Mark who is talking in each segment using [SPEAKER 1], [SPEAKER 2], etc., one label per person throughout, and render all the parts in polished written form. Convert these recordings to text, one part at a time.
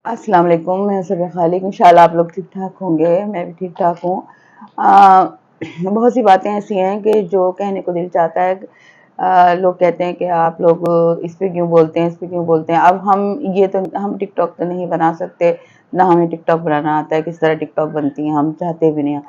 [SPEAKER 1] अस्सलाम वालेकुम, मैं सब खालिक। इंशाल्लाह आप लोग ठीक ठाक होंगे, मैं भी ठीक ठाक हूँ। बहुत सी बातें ऐसी हैं कि जो कहने को दिल चाहता है। लोग कहते हैं कि आप लोग इस पे क्यों बोलते हैं, इस पे क्यों बोलते हैं। अब हम टिकटॉक तो नहीं बना सकते, ना हमें टिकटॉक बनाना आता है, किस तरह टिकटॉक बनती है हम चाहते भी नहीं।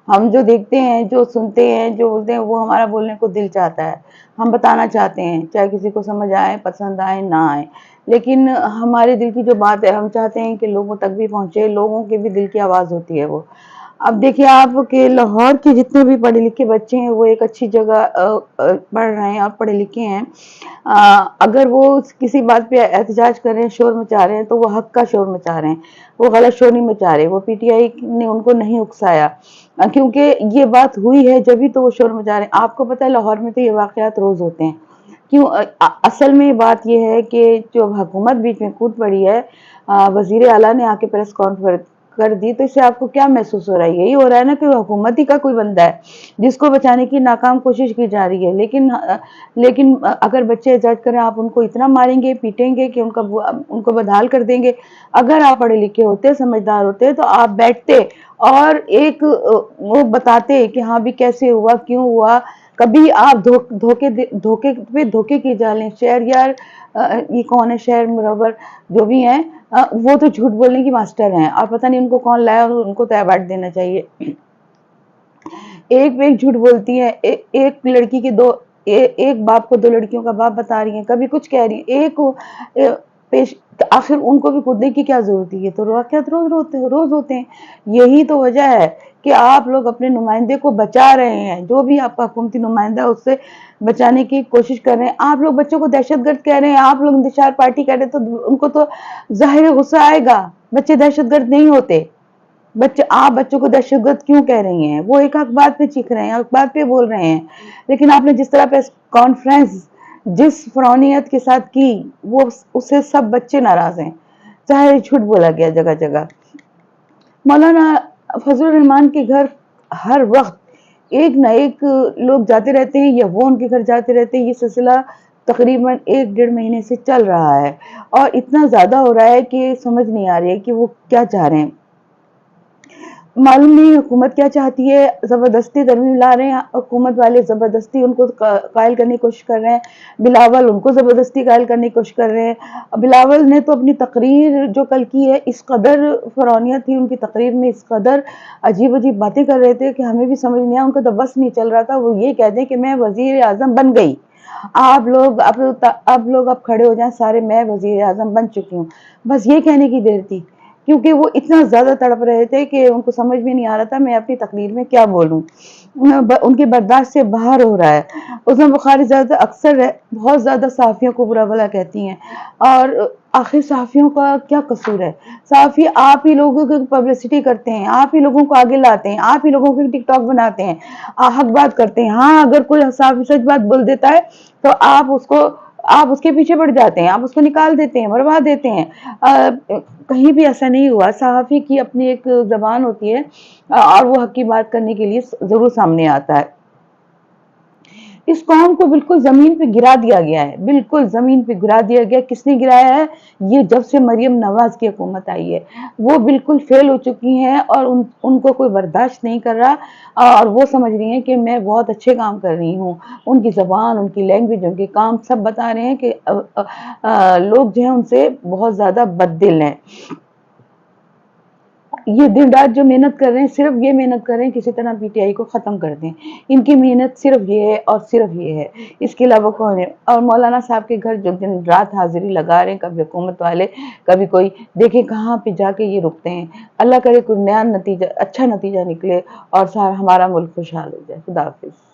[SPEAKER 1] हम जो देखते हैं, जो सुनते हैं, जो बोलते हैं, वो हमारा बोलने को दिल चाहता है, हम बताना चाहते हैं, चाहे किसी को समझ आए, पसंद आए, ना आए। लेकिन हमारे दिल की जो बात है, हम चाहते हैं कि लोगों तक भी पहुंचे, लोगों के भी दिल की आवाज़ होती है वो। अब देखिए आप कि लाहौर के जितने भी पढ़े लिखे बच्चे हैं, वो एक अच्छी जगह पढ़ रहे हैं और पढ़े लिखे हैं। अगर वो किसी बात पे एहतजाज कर रहे हैं, शोर मचा रहे हैं, तो वो हक का शोर मचा रहे हैं, वो गलत शोर नहीं मचा रहे। वो पीटीआई ने उनको नहीं उकसाया, क्योंकि ये बात हुई है जब भी तो वो शोर मचा रहे हैं। आपको पता है लाहौर में तो ये वाकयात रोज होते हैं। क्यों? असल में बात यह है कि जो हुकूमत बीच में कूद पड़ी है, वजीर आला ने आके प्रेस कॉन्फ्रेंस कर दी, तो इससे आपको क्या महसूस हो रहा है? यही हो रहा है ना कि हुकूमत ही का कोई बंदा है जिसको बचाने की नाकाम कोशिश की जा रही है। लेकिन अगर बच्चे एहतजाज करें, आप उनको इतना मारेंगे, पीटेंगे कि उनको बदहाल कर देंगे। अगर आप पढ़े लिखे होते, समझदार होते, तो आप बैठते और एक वो बताते कि हाँ भी कैसे हुआ, क्यों हुआ। कभी आप धोखे की जालें शेर यार, ये कौन है शेर मुरवर जो भी हैं, वो तो झूठ बोलने की मास्टर हैं, और पता नहीं उनको कौन लाया, और उनको तो अवार्ड देना चाहिए। एक पे एक झूठ बोलती है। एक लड़की के एक बाप को दो लड़कियों का बाप बता रही है, कभी कुछ कह रही है, पेश। तो आखिर उनको भी कूदने की क्या जरूरत है? ये तो वाकयात रोज होते हैं। यही तो वजह है कि आप लोग अपने नुमाइंदे को बचा रहे हैं, जो भी आपका हुकूमती नुमाइंदा है उससे बचाने की कोशिश कर रहे हैं। आप लोग बच्चों को दहशतगर्द कह रहे हैं, आप लोग इंतशार पार्टी कह रहे हैं, तो उनको तो जाहिर गुस्सा आएगा। बच्चे दहशतगर्द नहीं होते। आप बच्चों को दहशतगर्द क्यों कह रही हैं? वो एक बात पे चीख रहे हैं, एक बात पे बोल रहे हैं। लेकिन आपने जिस तरह प्रेस कॉन्फ्रेंस जिस फरौनियत के साथ की, वो उससे सब बच्चे नाराज हैं। चाहे झूठ बोला गया जगह जगह। मौलाना फजलुर रहमान के घर हर वक्त एक ना एक लोग जाते रहते हैं, या वो उनके घर जाते रहते हैं। ये सिलसिला तकरीबन 1-1.5 महीने से चल रहा है, और इतना ज्यादा हो रहा है कि समझ नहीं आ रही है कि वो क्या चाह रहे हैं। मालूम नहीं हुकूमत क्या चाहती है। जबरदस्ती तरमीम ला रहे हैं हुकूमत वाले, जबरदस्ती उनको कायल करने की कोशिश कर रहे हैं। बिलावल उनको जबरदस्ती कायल करने की कोशिश कर रहे हैं। बिलावल ने तो अपनी तकरीर जो कल की है, इस कदर फरौनियत थी उनकी तकरीर में, इस कदर अजीब अजीब बातें कर रहे थे कि हमें भी समझ नहीं आया। उनको तो बस नहीं चल रहा था। वो ये कहते हैं कि मैं वजीर आजम बन गई। आप लोग अब खड़े हो जाएं सारे, मैं वजीर आजम बन चुकी हूँ। बस ये कहने की देर थी, क्योंकि वो इतना ज्यादा तड़प रहे थे कि उनको समझ में नहीं आ रहा था मैं अपनी तकरीर में क्या बोलूं। उनके बर्दाश्त से बाहर हो रहा है। उसमें बुखारी ज्यादा अक्सर बहुत ज्यादा सहाफियों को बुरा भला कहती हैं, और आखिर सहाफियों का क्या कसूर है? सहाफी आप ही लोगों की पब्लिसिटी करते हैं, आप ही लोगों को आगे लाते हैं, आप ही लोगों की टिकटॉक बनाते हैं, हक बात करते हैं। हाँ, अगर कोई सहाफी सच बात बोल देता है तो आप उसके पीछे बढ़ जाते हैं, आप उसको निकाल देते हैं, मरवा देते हैं। कहीं भी ऐसा नहीं हुआ। सहाफी की अपनी एक जबान होती है, और वो हक की बात करने के लिए जरूर सामने आता है। इस कौम को बिल्कुल जमीन पे गिरा दिया गया है, बिल्कुल जमीन पे गिरा दिया गया। किसने गिराया है? ये जब से मरियम नवाज की हुकूमत आई है, वो बिल्कुल फेल हो चुकी हैं, और उनको कोई बर्दाश्त नहीं कर रहा। और वो समझ रही हैं कि मैं बहुत अच्छे काम कर रही हूँ। उनकी जबान, उनकी लैंग्वेज, उनके काम सब बता रहे हैं कि लोग जो है उनसे बहुत ज्यादा बददिल हैं। ये दिन रात जो मेहनत कर रहे हैं, सिर्फ ये मेहनत कर रहे हैं किसी तरह पीटीआई को खत्म कर दें। इनकी मेहनत सिर्फ ये है और सिर्फ ये है, इसके अलावा कौन है? और मौलाना साहब के घर जो दिन रात हाजिरी लगा रहे हैं, कभी हुकूमत वाले, कभी कोई, देखे कहाँ पे जाके ये रुकते हैं। अल्लाह करे कोई नया नतीजा, अच्छा नतीजा निकले, और हमारा मुल्क खुशहाल हो जाए। खुदा हाफिज।